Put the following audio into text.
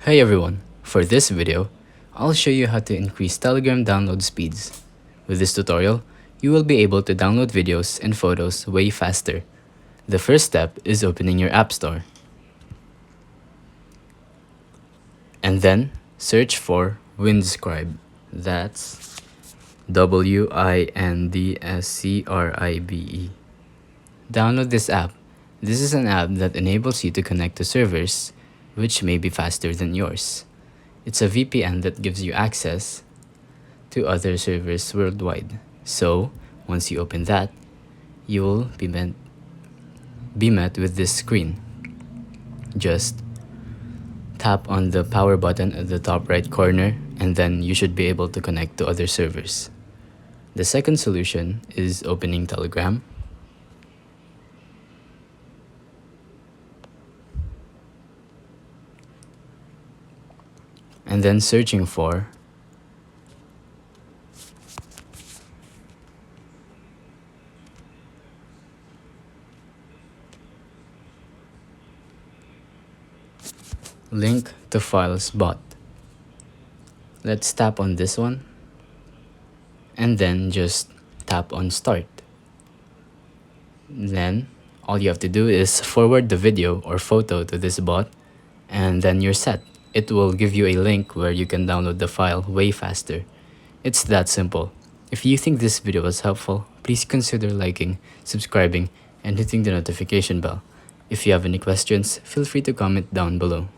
Hey everyone, for this video, I'll show you how to increase Telegram download speeds. With this tutorial, you will be able to download videos and photos way faster. The first step is opening your App Store. And then, search for Windscribe. That's Windscribe. Download this app. This is an app that enables you to connect to servers, which may be faster than yours. It's a VPN that gives you access to other servers worldwide. So, once you open that, you will be met with this screen. Just tap on the power button at the top right corner, and then you should be able to connect to other servers. The second solution is opening Telegram. And then searching for link to files bot. Let's tap on this one and then just tap on start. Then all you have to do is forward the video or photo to this bot, and then you're set. It will give you a link where you can download the file way faster. It's that simple. If you think this video was helpful, please consider liking, subscribing, and hitting the notification bell. If you have any questions, feel free to comment down below.